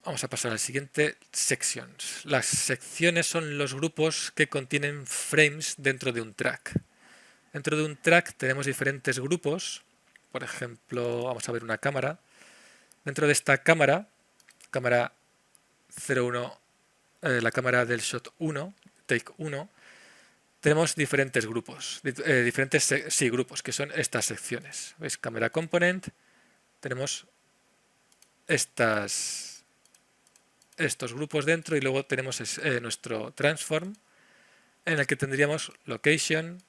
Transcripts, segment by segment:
Vamos a pasar al siguiente, sections. Las secciones son los grupos que contienen frames dentro de un track. Dentro de un track tenemos diferentes grupos. Por ejemplo, vamos a ver una cámara. Dentro de esta cámara 01, la cámara del shot 1, take 1, tenemos diferentes grupos, grupos, que son estas secciones. ¿Veis? Camera component, tenemos estos grupos dentro y luego tenemos nuestro transform en el que tendríamos location,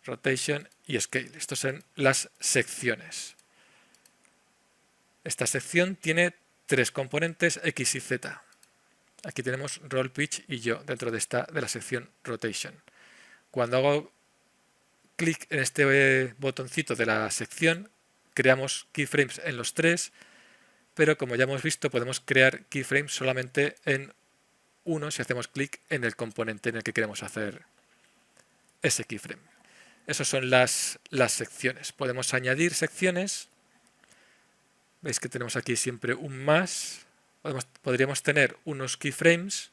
rotation y scale. Estas son las secciones. Esta sección tiene tres componentes X y Z. Aquí tenemos roll, pitch y yaw dentro de la sección rotation. Cuando hago clic en este botoncito de la sección, creamos keyframes en los tres, pero como ya hemos visto, podemos crear keyframes solamente en uno si hacemos clic en el componente en el que queremos hacer ese keyframe. Esas son las secciones. Podemos añadir secciones. Veis que tenemos aquí siempre un más. Podríamos tener unos keyframes.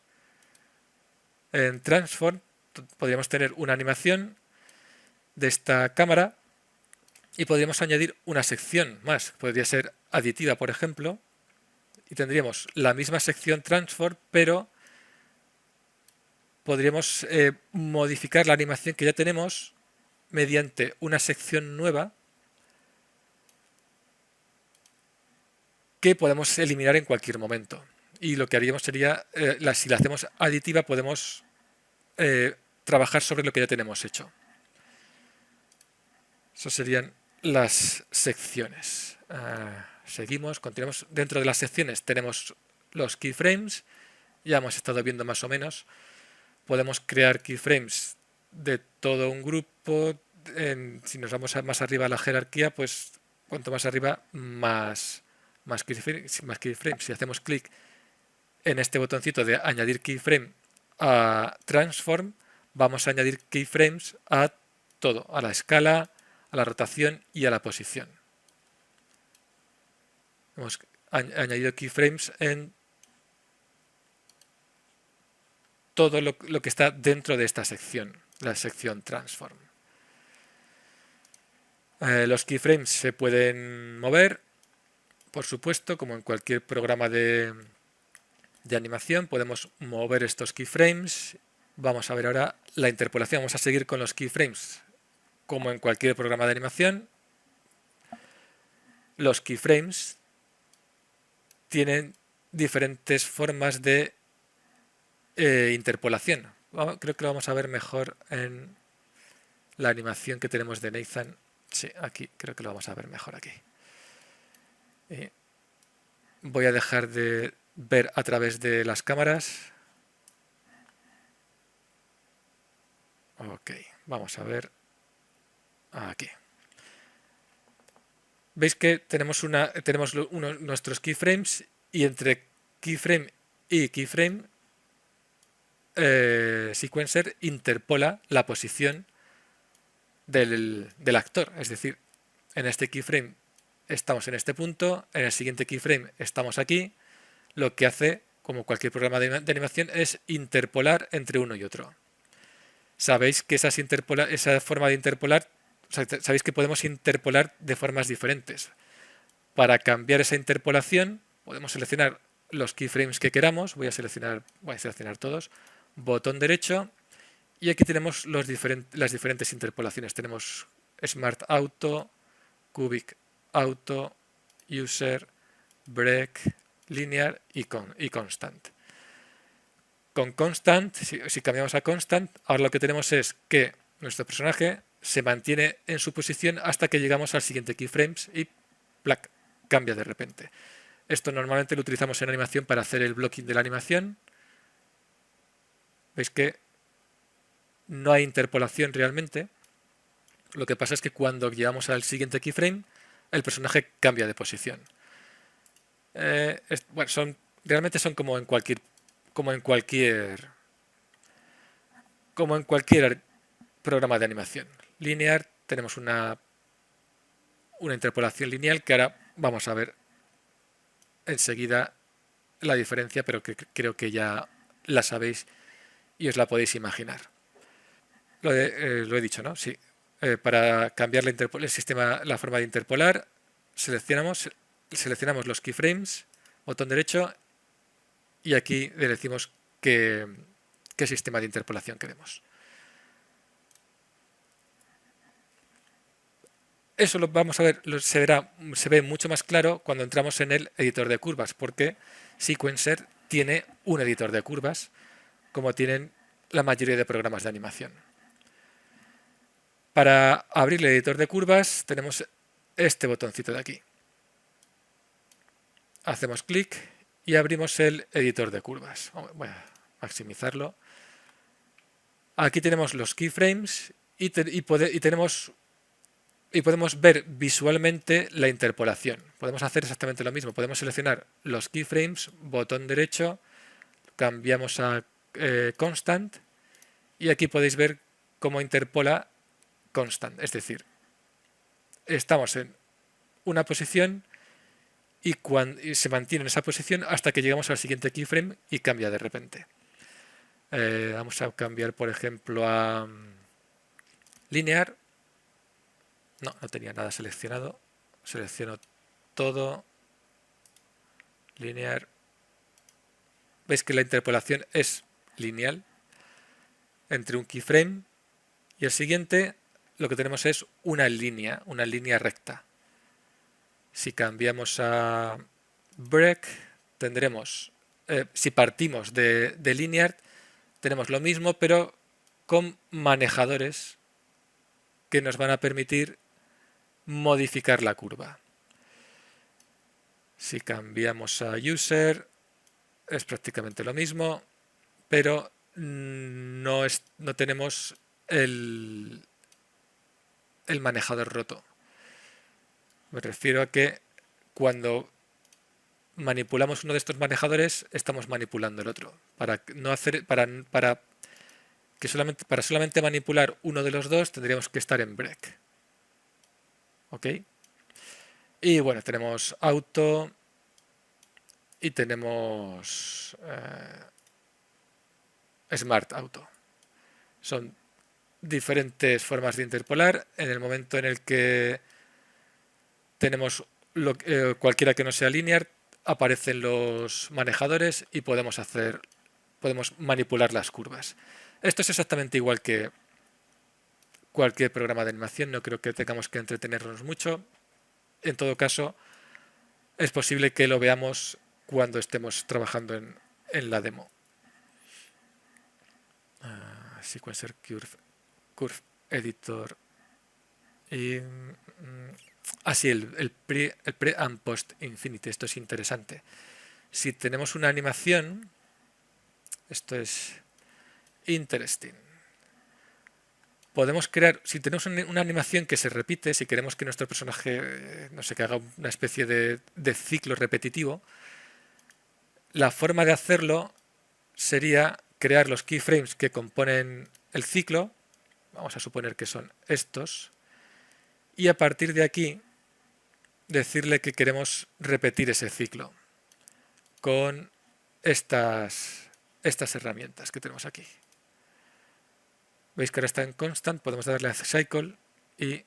En transform podríamos tener una animación de esta cámara y podríamos añadir una sección más. Podría ser aditiva, por ejemplo, y tendríamos la misma sección transform, pero podríamos modificar la animación que ya tenemos mediante una sección nueva que podemos eliminar en cualquier momento. Y lo que haríamos sería, si la hacemos aditiva, podemos trabajar sobre lo que ya tenemos hecho. Eso serían las secciones. Seguimos, continuamos. Dentro de las secciones tenemos los keyframes. Ya hemos estado viendo más o menos. Podemos crear keyframes de todo un grupo. Si nos vamos más arriba a la jerarquía, pues cuanto más arriba, más keyframes. Si hacemos clic en este botoncito de añadir keyframe a transform, vamos a añadir keyframes a todo, a la escala, a la rotación y a la posición. Hemos añadido keyframes en todo lo que está dentro de esta sección, la sección transform. Los keyframes se pueden mover, por supuesto, como en cualquier programa de animación, podemos mover estos keyframes. Vamos a ver ahora la interpolación. Vamos a seguir con los keyframes. Como en cualquier programa de animación, los keyframes tienen diferentes formas de interpolación. Creo que lo vamos a ver mejor en la animación que tenemos de Nathan. Sí, aquí creo que lo vamos a ver mejor aquí. Voy a dejar de ver a través de las cámaras. Ok, vamos a ver aquí. Veis que tenemos nuestros keyframes y entre keyframe y keyframe sequencer interpola la posición del actor. Es decir, en este keyframe estamos en este punto, en el siguiente keyframe estamos aquí. Lo que hace, como cualquier programa de animación, es interpolar entre uno y otro. Sabéis que esa forma de interpolar, sabéis que podemos interpolar de formas diferentes. Para cambiar esa interpolación, podemos seleccionar los keyframes que queramos. Voy a seleccionar todos. Botón derecho. Y aquí tenemos las diferentes interpolaciones. Tenemos Smart Auto, Cubic Auto, User, Break, Linear y Constant. Con Constant, si cambiamos a Constant, ahora lo que tenemos es que nuestro personaje se mantiene en su posición hasta que llegamos al siguiente keyframe y ¡plac!, cambia de repente. Esto normalmente lo utilizamos en animación para hacer el blocking de la animación. Veis que no hay interpolación realmente. Lo que pasa es que cuando llegamos al siguiente keyframe, el personaje cambia de posición. Realmente son como en cualquier programa de animación. Linear, tenemos una interpolación lineal que ahora vamos a ver enseguida la diferencia, pero que creo que ya la sabéis y os la podéis imaginar. Lo he dicho, ¿no? Sí. Para cambiar el sistema, la forma de interpolar, seleccionamos los keyframes, botón derecho, y aquí le decimos qué sistema de interpolación queremos. Eso lo vamos a ver, se ve mucho más claro cuando entramos en el editor de curvas, porque Sequencer tiene un editor de curvas, como tienen la mayoría de programas de animación. Para abrir el editor de curvas tenemos este botoncito de aquí. Hacemos clic y abrimos el editor de curvas. Voy a maximizarlo. Aquí tenemos los keyframes y podemos ver visualmente la interpolación. Podemos hacer exactamente lo mismo. Podemos seleccionar los keyframes, botón derecho, cambiamos a constant y aquí podéis ver cómo interpola constant. Es decir, estamos en una posición y se mantiene en esa posición hasta que llegamos al siguiente keyframe y cambia de repente. Vamos a cambiar, por ejemplo, a linear. No tenía nada seleccionado. Selecciono todo. Linear. Veis que la interpolación es lineal entre un keyframe y el siguiente. Lo que tenemos es una línea recta. Si cambiamos a break, tendremos, si partimos de linear, tenemos lo mismo, pero con manejadores que nos van a permitir modificar la curva. Si cambiamos a user, es prácticamente lo mismo, pero no tenemos el manejador roto. Me refiero a que cuando manipulamos uno de estos manejadores, estamos manipulando el otro. Para solamente manipular uno de los dos, tendríamos que estar en break. ¿Ok? Y bueno, tenemos auto y tenemos smart auto. Son diferentes formas de interpolar. En el momento en el que tenemos cualquiera que no sea linear, aparecen los manejadores y podemos manipular las curvas. Esto es exactamente igual que cualquier programa de animación, no creo que tengamos que entretenernos mucho. En todo caso, es posible que lo veamos cuando estemos trabajando en la demo. Sequencer Curve Editor. Y así el pre and post infinity. Esto es interesante. Si tenemos una animación, esto es interesting. Podemos crear, si tenemos una animación que se repite, si queremos que nuestro personaje, no sé, que haga una especie de ciclo repetitivo, la forma de hacerlo sería crear los keyframes que componen el ciclo. Vamos a suponer que son estos. Y a partir de aquí, decirle que queremos repetir ese ciclo con estas herramientas que tenemos aquí. Veis que ahora está en constant, podemos darle a cycle y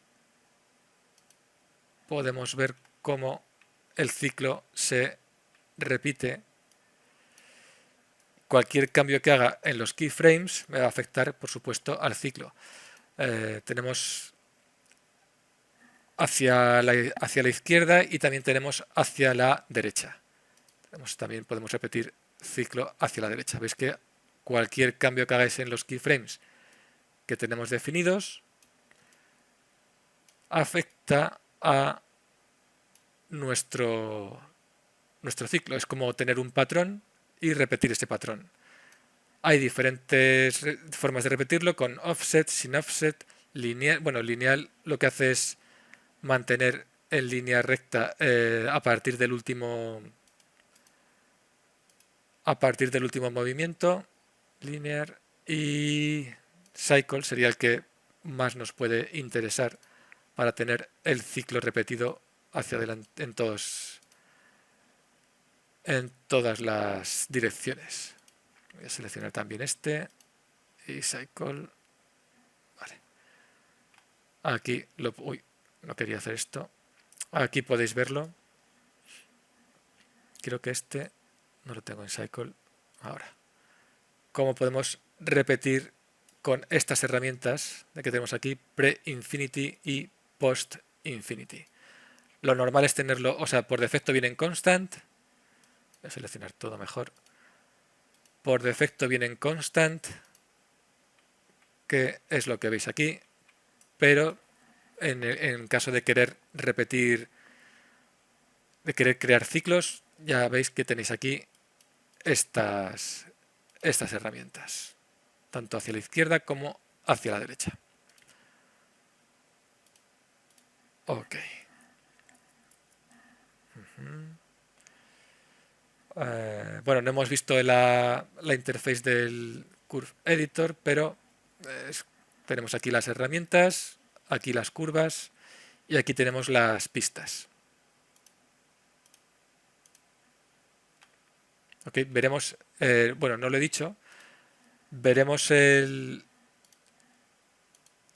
podemos ver cómo el ciclo se repite. Cualquier cambio que haga en los keyframes me va a afectar, por supuesto, al ciclo. Tenemos hacia la izquierda y también tenemos hacia la derecha. También podemos repetir ciclo hacia la derecha. Veis que cualquier cambio que hagáis en los keyframes que tenemos definidos afecta a nuestro ciclo. Es como tener un patrón y repetir ese patrón. Hay diferentes formas de repetirlo, con offset, sin offset, lineal. Bueno, lineal lo que hace es mantener en línea recta a partir del último movimiento, linear, y cycle sería el que más nos puede interesar para tener el ciclo repetido hacia adelante en en todas las direcciones. Voy a seleccionar también este y cycle. Vale. Aquí uy, no quería hacer esto. Aquí podéis verlo. Creo que este no lo tengo en cycle. Ahora, ¿cómo podemos repetir con estas herramientas que tenemos aquí, pre-infinity y post-infinity? Lo normal es tenerlo, o sea, por defecto viene en constant. Voy a seleccionar todo mejor. Por defecto viene en constant, que es lo que veis aquí, pero en caso de querer repetir, de querer crear ciclos, ya veis que tenéis aquí estas herramientas, tanto hacia la izquierda como hacia la derecha. Ok. Bueno, no hemos visto la interface del Curve Editor, pero tenemos aquí las herramientas, aquí las curvas y aquí tenemos las pistas. Ok, veremos, bueno, no lo he dicho, veremos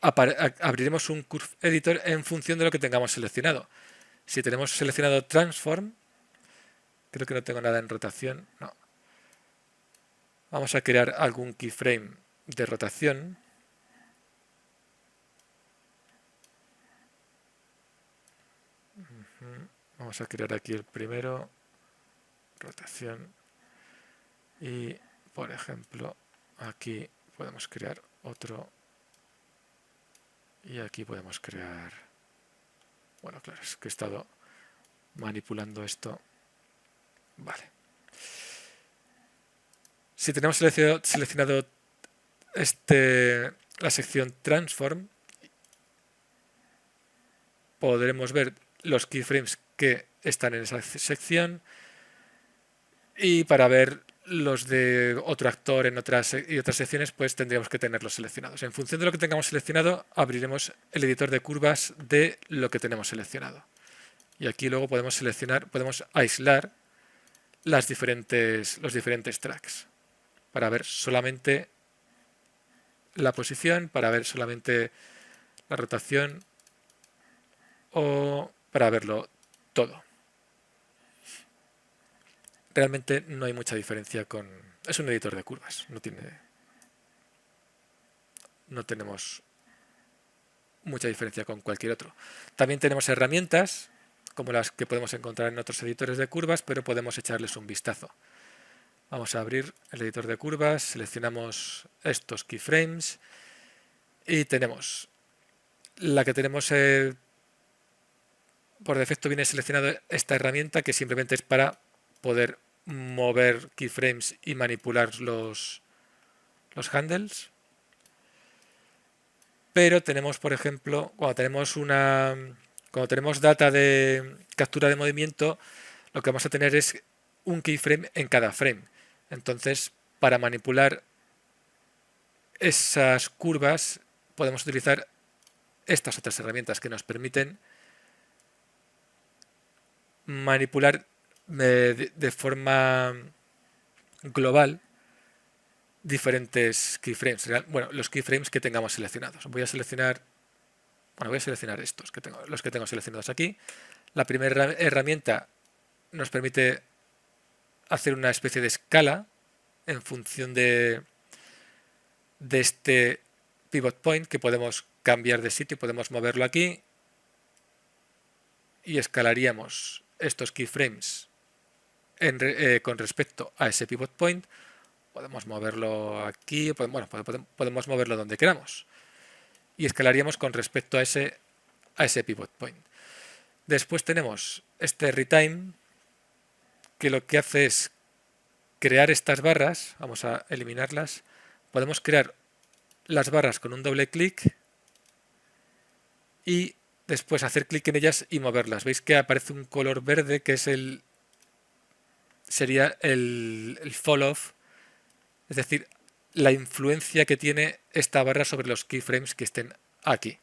abriremos un Curve Editor en función de lo que tengamos seleccionado. Si tenemos seleccionado Transform, creo que no tengo nada en rotación, no. Vamos a crear algún keyframe de rotación. Vamos a crear aquí el primero, rotación. Y, por ejemplo, aquí podemos crear otro. Y aquí podemos crear... Bueno, claro, es que he estado manipulando esto. Vale. Si tenemos seleccionado la sección Transform, podremos ver los keyframes que están en esa sección, y para ver los de otro actor en otras secciones, pues tendríamos que tenerlos seleccionados. En función de lo que tengamos seleccionado, abriremos el editor de curvas de lo que tenemos seleccionado. Y aquí luego podemos aislar los diferentes tracks para ver solamente la posición, para ver solamente la rotación o para verlo todo. Realmente no hay mucha diferencia con... Es un editor de curvas, no tenemos mucha diferencia con cualquier otro. También tenemos herramientas como las que podemos encontrar en otros editores de curvas, pero podemos echarles un vistazo. Vamos a abrir el editor de curvas, seleccionamos estos keyframes y tenemos la que tenemos por defecto viene seleccionado esta herramienta, que simplemente es para poder mover keyframes y manipular los handles. Pero tenemos, por ejemplo, cuando tenemos data de captura de movimiento, lo que vamos a tener es un keyframe en cada frame. Entonces, para manipular esas curvas, podemos utilizar estas otras herramientas que nos permiten manipular de forma global diferentes keyframes. Bueno, los keyframes que tengamos seleccionados. Voy a seleccionar los que tengo seleccionados aquí. La primera herramienta nos permite hacer una especie de escala en función de este pivot point, que podemos cambiar de sitio, podemos moverlo aquí y escalaríamos estos keyframes con respecto a ese pivot point. Podemos moverlo aquí, podemos moverlo donde queramos y escalaríamos con respecto a ese pivot point. Después tenemos este retime, que lo que hace es crear estas barras. Vamos a eliminarlas. Podemos crear las barras con un doble clic y después hacer clic en ellas y moverlas. Veis que aparece un color verde, que sería el fall off, es decir, la influencia que tiene esta barra sobre los keyframes que estén aquí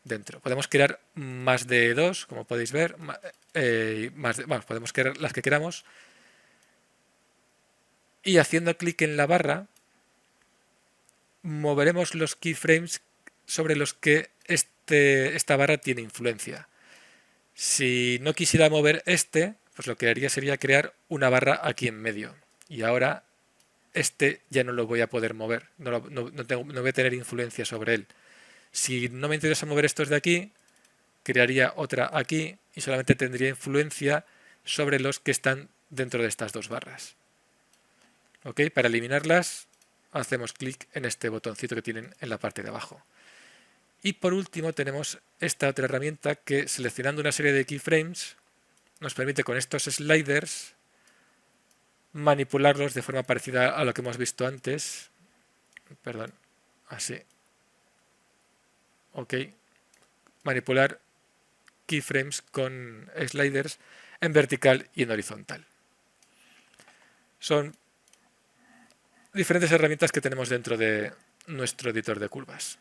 dentro. Podemos crear más de dos, como podéis ver, podemos crear las que queramos, y haciendo clic en la barra moveremos los keyframes sobre los que esta barra tiene influencia. Si no quisiera mover pues lo que haría sería crear una barra aquí en medio. Y ahora ya no lo voy a poder mover, no voy a tener influencia sobre él. Si no me interesa mover estos de aquí, crearía otra aquí y solamente tendría influencia sobre los que están dentro de estas dos barras. ¿Ok? Para eliminarlas, hacemos clic en este botoncito que tienen en la parte de abajo. Y por último tenemos esta otra herramienta que, seleccionando una serie de keyframes, nos permite con estos sliders manipularlos de forma parecida a lo que hemos visto antes. Perdón, así. Ok. Manipular keyframes con sliders en vertical y en horizontal. Son diferentes herramientas que tenemos dentro de nuestro editor de curvas.